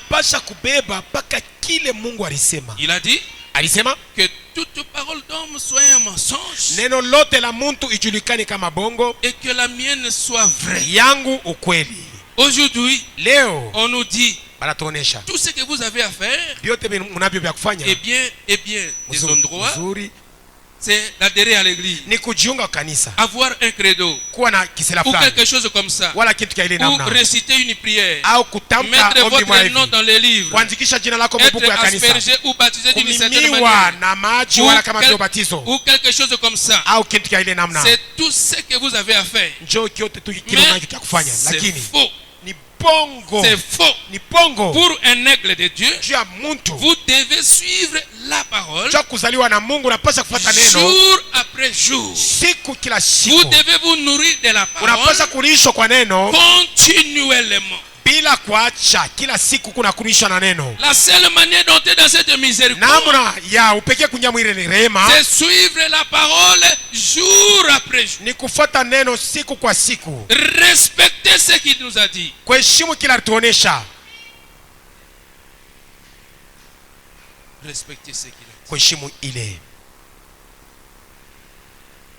pasha kubeba paka kile Mungu alisema. Il a dit Alisema que toute parole d'homme soit un mensonge neno lote la muntu ijulikane kama bongo et que la mienne soit vraie. yangu ukweli. Aujourd'hui, Leo on nous dit banatuonesha tout ce que vous avez à faire, vyote mnavyo vya kufanya des endroits, mzuri c'est d'adhérer à l'église, ni kujiunga kanisa, avoir un credo kuwa na kisela ou fulani quelque chose comme ça, wala kitu kia ile ou namna, réciter une prière, au kutamka mettre ombi votre mwa nom hivi, dans les livres, kuandikisha jina lako être mbuku ya kanisa, aspergé ou baptisé d'une certaine kumimiwa manière, na maji wala kama vile ubatizo ou quelque chose comme ça. au kitu kia ile namna. C'est tout ce que vous avez à faire. Njoo kiote tu kile unacho cha kufanya, C'est lakini faux. ni bongo, C'est faux. ni bongo. Pour un aigle de Dieu, Juu ya muntu vous devez suivre la parole cha kuzaliwa na Mungu, unapaswa kufuata neno jour après jour. siku kila Vous siku, devez vous nourrir de la parole unapaswa kulishwa kwa neno continuellement. bila kuacha. Kila siku kuna kulishwa na neno. La seule manière d'entrer dans cette miséricorde, Namna ya upekee kunyamwire ni rehema, c'est suivre la parole jour après jour. ni kufuata neno siku kwa siku, Respecter ce qu'il nous a dit. kuheshimu kila alituonesha, Respecter ce qu'il a dit. kuheshimu ile.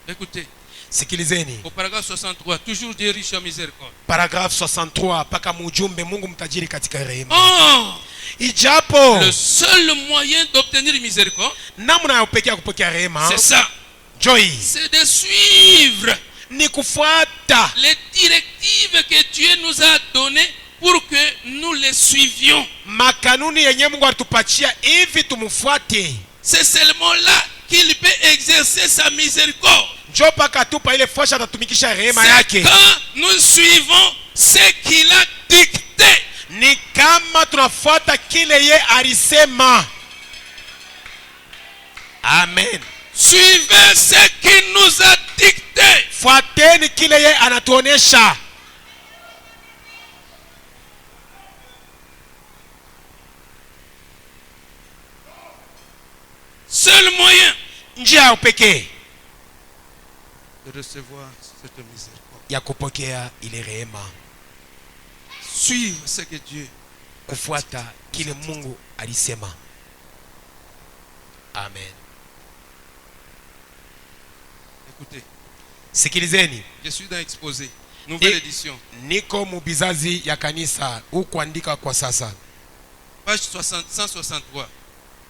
Écoutez, Sikilizeni au paragraphe 63, toujours Dieu riche en miséricorde. paragraphe 63 paka mujumbe, Mungu mtajiri katika rehema. Oh, Ijapo le seul moyen d'obtenir miséricorde, namna ya upekee ya kupokea rehema c'est ça. joy C'est de suivre ni kufuata les directives que Dieu nous a données pour que nous les suivions. makanuni yenye Mungu alitupatia hivi tumfuate. C'est seulement là qu'il peut exercer sa miséricorde. Njoo paka tupa ile fosha atatumikisha rehema C'est yake. quand nous suivons ce qu'il a dicté. Ni kama tunafuata kile ye alisema. Amen. Suivez ce qu'il nous a dicté. Fuateni kile ye anatuonesha. Seul moyen Njia ya upekee de recevoir cette miséricorde. ya kupokea ile rehema, Suivre ce que Dieu. kufuata kile Mungu alisema. Amen. Écoutez, Sikilizeni, je suis dans Exposé, nouvelle Et- édition, niko mubizazi ya kanisa hukuandika kwa sasa, page 163,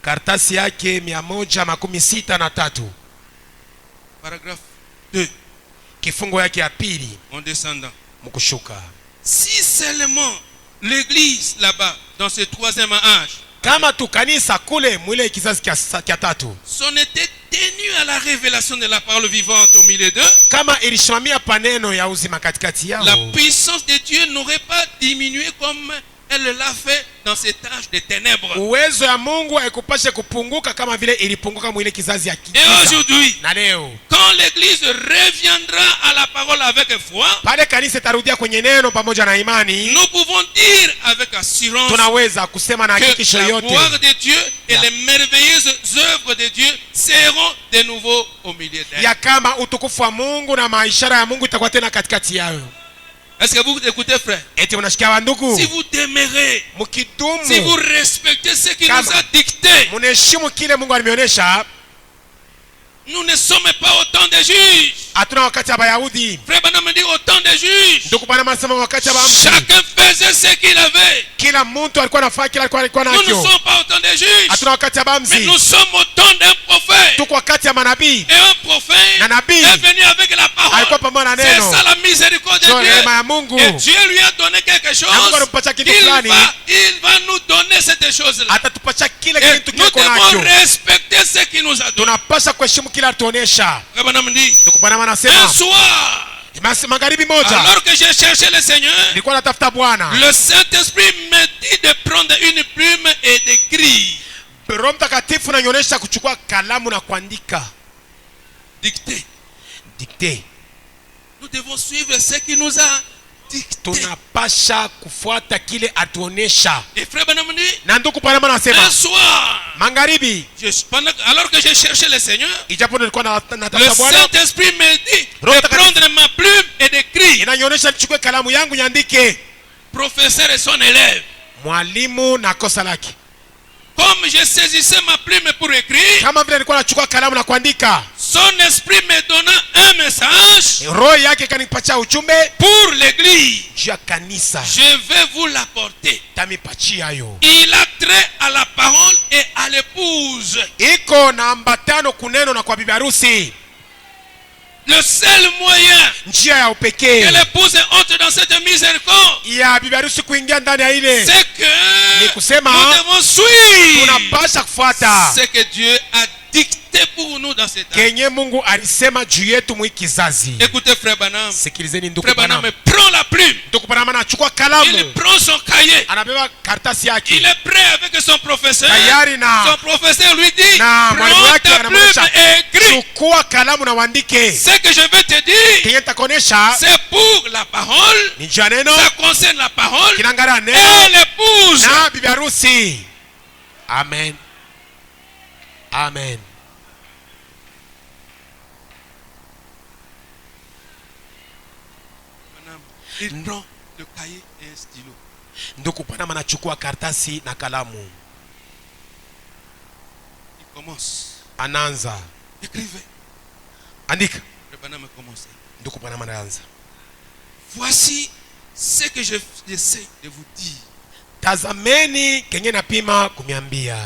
kartasi yake 163, paragraphe 2, kifungo yake ya pili en descendant. mkushuka. Si seulement l'église là-bas, dans ce troisième âge, Kama tu kanisa kule mwile kizazi kia tatu, s'en était tenu à la révélation de la parole vivante au milieu d'eux, kama ilishimamia paneno ya uzima katikati la yao, puissance de Dieu n'aurait pas diminué comme elle l'a fait dans cet âge de ténèbres. uwezo ya Mungu haikupashe kupunguka kama vile ilipunguka mwile kizazi ya Et kiza. aujourd'hui, Na leo quand l'église reviendra à la parole avec foi, pale kanisa itarudia kwenye neno pamoja na imani, nous pouvons dire avec assurance tunaweza kusema na que hakikisho la yote gloire de Dieu et Ya. les merveilleuses œuvres de Dieu seront de nouveau au milieu d'elles. ya kama utukufu wa Mungu na maishara ya Mungu itakuwa tena katikati yao. Est-ce que vous écoutez, frère? Eti unashikia wandugu, Si vous demeurez, si vous mkidumu respectez ce qu'il Kama. nous a dicté, munaheshimu kile Mungu alimionyesha, nous ne sommes pas autant de juges. hatuna wakati wa Wayahudi. Frère Branham dit autant de juges. Ndugu bana anasema wakati wa Bamsi, Chacun faisait ce qu'il avait. kila mtu alikuwa anafanya kila alikuwa Nous ne nacho. sommes pas autant de juges, Hatuna wakati wa mais Bamsi, nous sommes autant d'un prophète. tuko wakati ya manabii. Et un prophète Na nabii est venu avec la alikuwa parole. pamoja na C'est neno. ça la miséricorde de Ndio rehema Dieu. ya Mungu. Et Dieu lui a donné quelque chose. Na Mungu alimpatia kitu Il fulani. va nous donner cette chose-là. Atatupatia kile Et kitu nous kiko devons nacho. respecter ce qu'il nous a donné. Tunapaswa kuheshimu kila alituonesha. Frère Branham dit, Ndugu bana un anasema soir, magharibi moja alors que j'ai cherché le Seigneur, nilikuwa natafuta Bwana, le Saint-Esprit me dit de prendre une plume et d'écrire. Roho Mtakatifu ananionyesha kuchukua kalamu na kuandika. Dicter. Dicté. Nous devons suivre ce qu'il nous a dicté. Tunapasha kufuata kile atuonesha. Et frère Branham dit, Na ndugu bana un anasema soir, magharibi, alors que j'ai cherché le Seigneur, ijapo nilikuwa le natafuta Bwana, Saint-Esprit me dit Roho de Mtakatifu prendre ma plume et d'écrire. inanionyesha nichukue kalamu yangu niandike. Professeur et son élève. mwalimu na kosa lake. Comme je saisissais ma plume pour écrire, Kama vile nilikuwa nachukua kalamu na kuandika, son esprit me donna un message roho yake kanipatia ujumbe pour l'église. juu ya kanisa. Je vais vous l'apporter. Tamipatia yo. Il a trait à la parole et à l'épouse. Iko na ambatano kuneno na kwa bibi harusi. Le seul moyen Njia ya que upekee l'épouse entre dans cette miséricorde, ya bibi harusi kuingia ndani ya ile, c'est que ni kusema nous devons suivre tunapasha kufuata ce que Dieu a dicté pour nous dans cet âge. kenye Mungu alisema juu yetu mwi kizazi. Écoutez frère Branham. Sikilizeni ndugu Frère Branham Branham. prend la plume. Ndugu Branham anachukua Il kalamu, prend son cahier. anabeba karatasi yake Il est prêt avec son professeur. tayari, na Son professeur lui dit, na mwalimu prends wake ta plume anamwonyesha, et écris. chukua kalamu na uandike. Ce que je vais te dire, Kenye nitakuonesha c'est pour la parole. ni juu ya neno, Ça concerne la parole kinaangalia et neno l'épouse. na bibi harusi. Amen, amen. Il prend le cahier et un stylo. Ndugu Branham anachukua karatasi na kalamu, Il commence. anaanza Écrivez. andika. Le Branham commence. Ndugu Branham anaanza, Voici ce que j'essaie de vous dire. tazameni kenye napima kumiambia.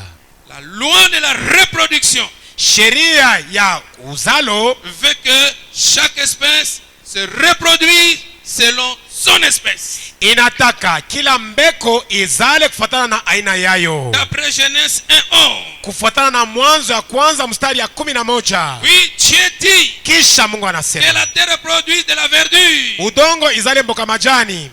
La loi de la reproduction Sheria ya uzalo veut que chaque espèce se reproduise selon son espèce. inataka kila mbeko izale kufuatana na aina yayo, D'après Genèse 1:11. kufuatana na Mwanzo ya kwanza mstari ya 11. Oui, Dieu dit Kisha Mungu que anasema la terre produise de la verdure, udongo izale mboka majani,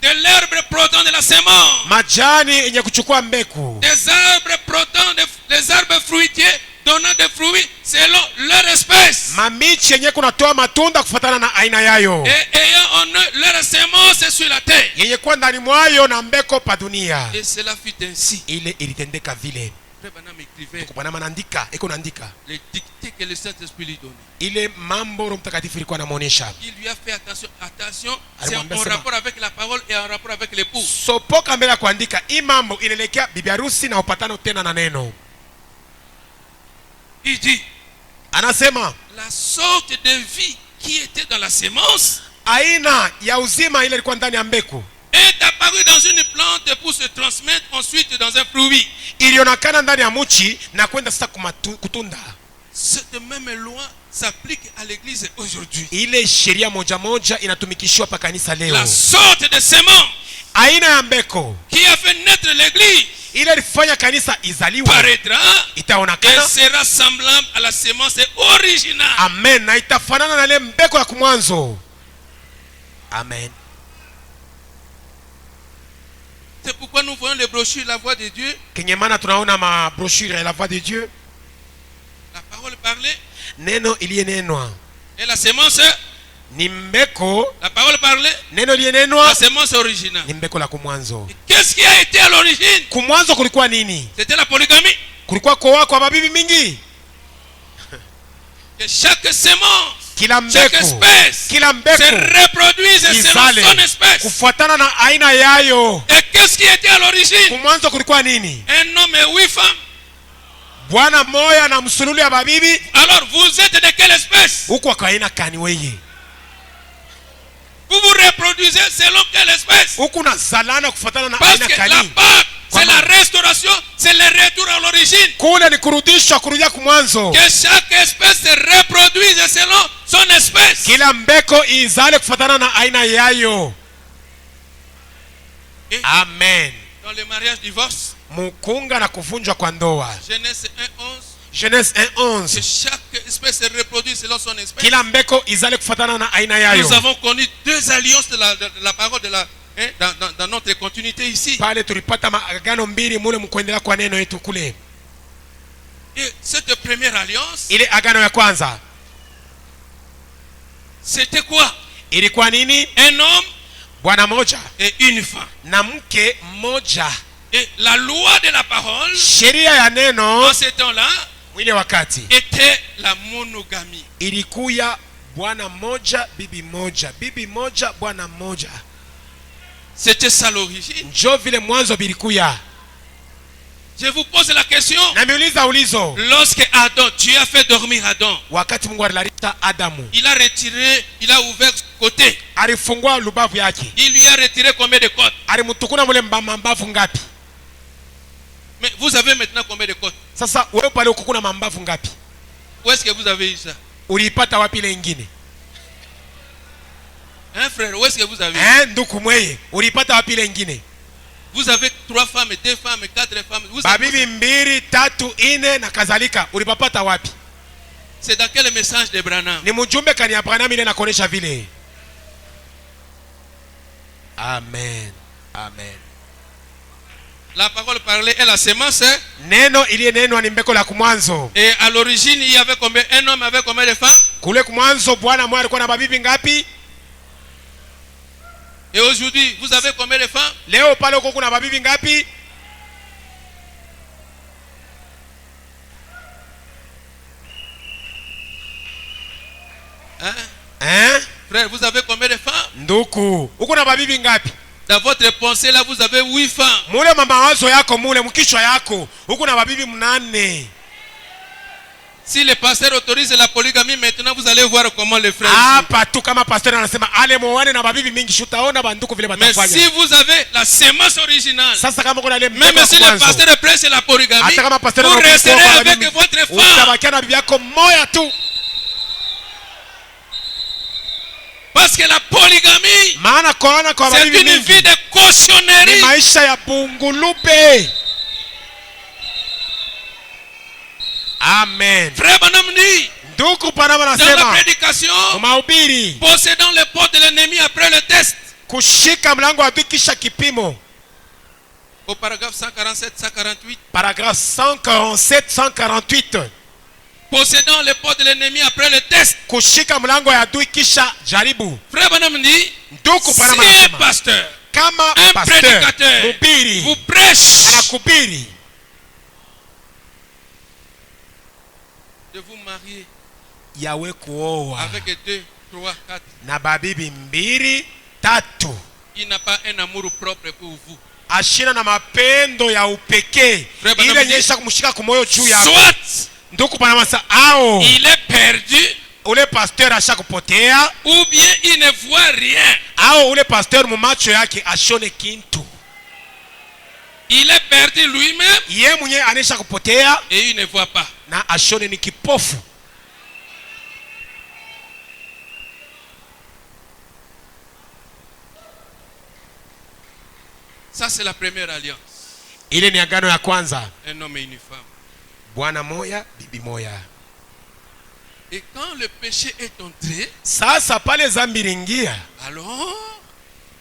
de l'herbe produisant de la semence, majani yenye kuchukua mbeku, des arbres produisant des arbres fruitiers donnant des fruits selon leur espèce, mamichi yenye kunatoa matunda kufuatana na aina yayo, et ayant en eux leur semence sur la terre. yenye kuwa ndani mwayo na mbeko pa dunia. Et cela fut ainsi. Ile ilitendeka vile. Frère Branham écrivait Bwana anaandika, iko naandika les dictées que le Saint-Esprit lui donnait. ile mambo Roho Mtakatifu ilikuwa anamuonesha. Il lui a fait attention, c'est Alimwambia en sema, rapport avec la parole et en rapport avec l'époux. sopoka mbele ya kuandika hii mambo inaelekea bibi harusi na upatano tena na neno. Il dit, Anasema la sorte de vie qui était dans la sémence aina ya uzima ile ilikuwa ndani ya mbegu est apparue dans une plante pour se transmettre ensuite dans un fruit. ilionekana ndani ya mchi na kwenda sasa kutunda. Cette même loi s'applique à l'église aujourd'hui. Ile sheria moja moja inatumikishwa pa kanisa leo. La sorte de semence Aina ya mbeko qui a fait naître l'église ile ilifanya kanisa izaliwe paraîtra et itaonekana, sera semblable à la sémence originale. amen, na itafanana na ile mbeko ya kumwanzo. Amen. C'est pourquoi nous voyons les brochures La Voix de Dieu, Kenye maana tunaona mabrochure ya la voix de Dieu, la parole parlée neno iliyenenwa et la sémence, ni mbeko, la parole parlée, neno la iliyenenwa sémence originale. ni mbeko la kumwanzo. Qu'est-ce qui a été à l'origine? Kumwanzo kulikuwa nini? C'était la polygamie. Kulikuwa kuoa kwa mabibi mingi. Que chaque sémence, Kila chaque mbeko, espèce kila se mbeko reproduise selon izale son espèce. kufuatana na aina yayo. Et qu'est-ce qui était à l'origine? Kumwanzo kulikuwa nini? Un homme et 8 femmes. Bwana moya na msululu ya babibi. Alors vous êtes de quelle espèce? Huko kwa aina kani weye? Vous vous reproduisez selon quelle espèce? Huko na zalana kufuatana na Parce aina que la kani. Pâque, c'est Comment? la restauration, c'est le retour à l'origine. Kule ni kurudishwa, kurudia kumwanzo. Que chaque espèce se reproduise selon son espèce. Kila mbeko izale kufuatana na aina yayo. Et Amen. dans le mariage divorce, Mukunga na kuvunjwa kwa ndoa. Genèse 1:11, Genèse que 1:11. chaque espèce se reproduit selon son espèce. Kila mbeko izale kufuatana na aina yayo. Nous avons connu deux alliances de la parole de la, dans notre continuité ici. Pale tulipata maagano mbili mule mkuendelea kwa neno yetu kule. Et cette première alliance, Ile agano ya kwanza c'était quoi? ilikuwa nini? Un homme Bwana moja et une femme. na mke mmoja. Et la loi de la parole, Sheria ya neno en ce temps-là, mwile wakati était la monogamie. ilikuya bwana moja bibi moja, bibi moja bwana moja. C'était ça l'origine. Njo vile mwanzo bilikuya. Je vous pose la question. Namiuliza ulizo. Lorsque Adam, Dieu a fait dormir Adam, Wakati Mungu alileta Adamu, il a retiré, il a ouvert son côté. alifungua lubavu yake. Il lui a retiré combien de côtes? Alimutukuna mule mambavu ngapi? Mais vous avez maintenant combien de côtes? Sasa wewe pale ukukuna mambavu ngapi? Où est-ce que vous avez eu ça? Uliipata wapi ile nyingine? Hein frère, où est-ce que vous avez? Nduku mweye, uliipata wapi ile nyingine? Vous avez 3 femmes, 2 femmes, 4 femmes. Babibi 2, 3, 4 na kadhalika. Ulipapata wapi? C'est dans quel message de Branham? Ni mjumbe kani ya Branham ile nakuonesha vile. Amen. Amen. La parole parlée est la semence. Neno iliyenenwa ni mbeko la kumwanzo. Et à l'origine, il y avait combien? Un homme avec combien de femmes? Kule kumwanzo Bwana mmoja alikuwa na babibi ngapi? Et aujourd'hui, vous avez combien de femmes? Leo pale uko kuna babibi ngapi? Hein? Frère, vous avez combien de femmes? Nduku, uko na babibi ngapi? Dans votre pensée là, vous avez 8 femmes. Mule mawazo yako mule mkichwa yako, uko na babibi 8. Si le pasteur autorise la polygamie, maintenant vous allez voir comment le frère. Hapa tu kama pasteur anasema ale muone na babibi mingi shutaona banduku vile batafanya. Mais si vous avez la semence originale, sasa kama kuna ile même si le pasteur prêche la polygamie, hata kama pasteur vous resterez avec votre femme. Utabakia na bibi yako moya tu. Parce que la polygamie, maana kuoana kwa babibi mingi, c'est une vie de cochonnerie. Ni maisha ya bungulupe. Amen. Frère Branham dit, ndugu Branham dans anasema, la prédication, mahubiri, possédant les portes de l'ennemi après le test. Kushika mlango wa kisha kipimo. Au paragraphe 147, 148. Paragraphe 147, 148. Possédant les portes de l'ennemi après le test. Kushika mlango ya kisha jaribu. Frère Branham dit, ndugu Branham si anasema, un pasteur, kama un pasteur, prédicateur, mubiri, vous prêche, anakubiri de vous marier yawe kuoa avec 2, 3, 4. na babibi 2, 3. Il n'a pas un amour propre pour vous. Ashina na mapendo ya upekee ile nyesha kumshika kumoyo juu yako. Soit ndugu Branham ao il est perdu, ule pasteur ashakupotea, ou bien il ne voit rien. Ao ule pasteur mumacho yake ashone kintu. Il est perdu lui-même, Ye mwenye anesha kupotea et il ne voit pas. na ashone ni kipofu. Ça c'est la première alliance. Ile ni agano ya kwanza. Un homme et une femme. Bwana moya, bibi moya. Et quand le péché est entré, sasa pale zambi ringia, alors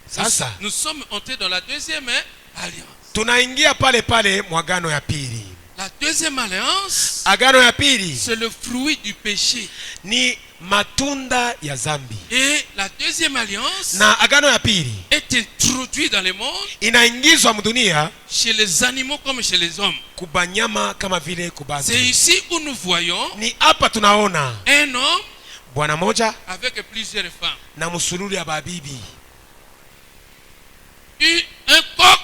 sasa nous sommes entrés dans la deuxième alliance. Tunaingia pale pale mwagano ya pili. La deuxième alliance, agano ya pili, c'est le fruit du péché. Ni matunda ya zambi. Et la deuxième alliance, na agano ya pili, est introduit dans le monde, inaingizwa mdunia, chez les animaux comme chez les hommes. Kubanyama kama vile kubantu. C'est ici où nous voyons, ni hapa tunaona, un homme bwana moja avec plusieurs femmes. Na musululu ya babibi. Un coq.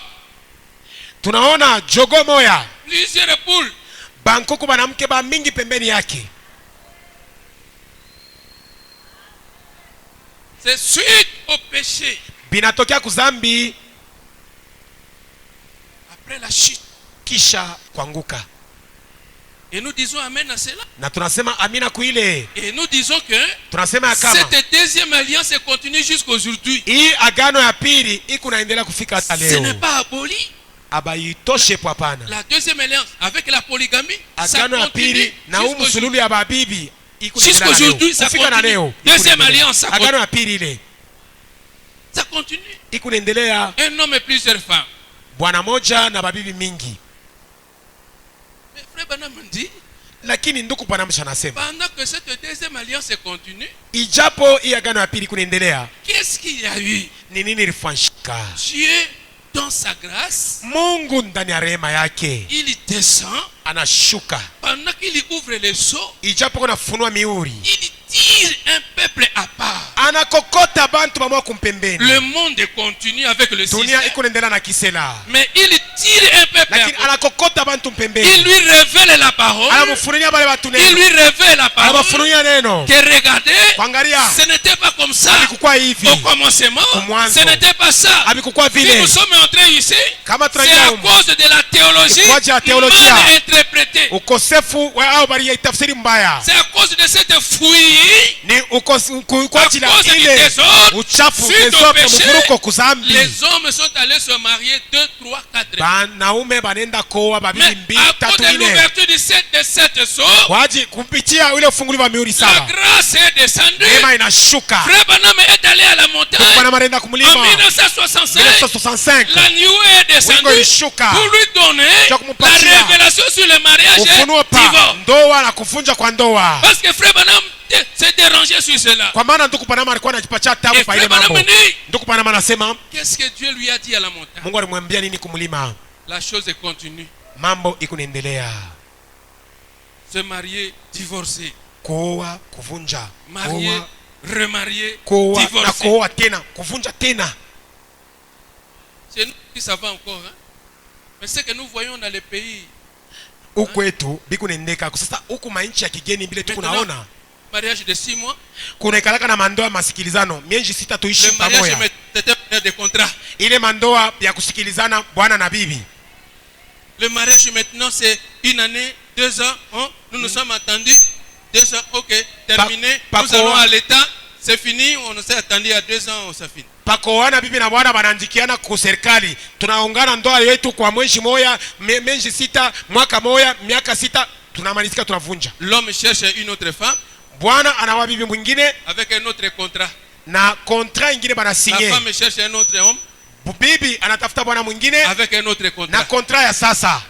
Tunaona jogo moya. Plusieurs poules. Bankuku banamke ba mingi pembeni yake. C'est suite au péché. Binatokea kuzambi. Après la chute. Kisha kuanguka. Et nous disons amen à cela. Na tunasema amina kuile. Et nous disons que tunasema kama cette deuxième alliance continue jusqu'aujourd'hui. Hii agano ya pili iko naendelea kufika hata leo. Ce n'est pas aboli. Abaitoshe kwa pana. La deuxième alliance avec la polygamie, agano ya pili na musululu ya babibi iko jusqu'aujourd'hui, ça continue. Deuxième alliance, ça continue. Agano ya pili ile. Ça continue. Iko naendelea. Un homme et plusieurs femmes. Bwana moja na babibi mingi. Mais frère Branham dit, lakini ndugu Branham anasema, pendant que cette deuxième alliance continue, ijapo hii agano ya pili kunaendelea, qu'est-ce qu'il y a eu? Ni nini ilifanyika? Dieu dans sa grâce, Mungu ndani ya rehema yake, il descend, anashuka. pendant qu'il ouvre les seaux, ijapo kunafunua miuri, il tire un peuple à part. anakokota bantu bamwa kumpembeni. Le monde continue avec le Dunia système. iko nendela na kisela. Mais il tire un peuple à Lakini part. anakokota bantu Il mpembeni. lui révèle la parole. Anamufunulia bale batu Il neno. lui révèle la parole. Anamufunulia neno. Que regardez, Kuangalia. ce n'était pas comme ça. Abikukua hivi. Au commencement, Mwanzo. ce n'était pas ça. Abikukua Si vile. nous sommes entrés ici, Kama c'est à tunaingia humu. cause de la théologie Kwa ajili ya teolojia. mal interprétée. Ukosefu au bali ya tafsiri mbaya. C'est à cause de cette fouillie, Ni kwa à ajili ya cause du ile désordre, uchafu, suite au désordre, péché, mvuruko, kuzambi. les hommes sont allés se marier 2, 3, 4. Banaume banenda koa babili Mais mbili à cause tatu de nne. l'ouverture de cette source, Kwa ajili kupitia ile ufungulivu wa mihuri la saba. grâce est descendue. Neema inashuka. Frère Branham est allé à la montagne Bwana marenda en kumulima. 1965. 1965. La nuée est descendue Wingo ilishuka. pour lui donner Cha la kumupatia. révélation sur le mariage Ufunuo et pa divorce. ndoa na kuvunja kwa ndoa. Parce que Frère Branham s'est dérangé sur cela. Kwa maana ndugu Panama alikuwa anajipatia tabu Et kwa ile Frère mambo. Branham dit, Ndugu Panama anasema qu'est-ce que Dieu lui a dit à la montagne? Mungu alimwambia nini kumulima? La chose est continue. Mambo iko naendelea. Se marier, divorcer. Kuoa, kuvunja. Marier, remarier, Kuoa na divorcer. kuoa tena, kuvunja tena. C'est nous qui savons encore. Hein? Mais ce que nous voyons dans les pays, Huku wetu biku nendeka. Sasa huku mainchi ya kigeni bile tuko naona. mariage de 6 mois, Kunaikalaka na mandoa masikilizano. Mienji sita tuishi le mariage pamoja. était des contrats. Ile mandoa ya kusikilizana bwana na bibi. Le mariage maintenant c'est 1 année, 2 ans. Hein? Nous nous sommes attendus. 2 ans, ok, terminé. Nous allons à l'état. C'est fini. On s'est attendu à 2 ans, ça finit. Pakoana bibi na bwana banandikiana ku serikali. Tunaungana ndoa yetu kwa mwezi moja, miezi sita, mwaka moja, miaka sita, tunamalizika tunavunja. L'homme cherche une autre femme Bwana anawa bibi mwingine avec un autre contrat. na kontra ingine La banasinye. femme cherche un autre homme Bibi anatafuta bwana mwingine avec un autre na contrat. kontra ya sasa.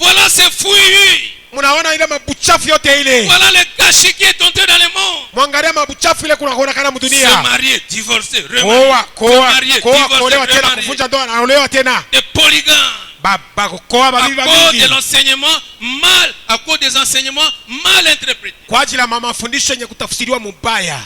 Voilà ces fouilles. Munaona ile mabuchafu yote ile. Voilà le gâchis qui est entré dans le monde. Mwangalia mabuchafu ile kuna kana Se mdunia. marier, divorcer, Koa, remarier, kuolewa tena, remarier. kuvunja ndoa, naolewa tena. Des polygames. Baba koa À babibi cause de mingi. l'enseignement mal, à cause des enseignements mal interprétés. Kwa ajili ya mafundisho yenye kutafsiriwa mubaya.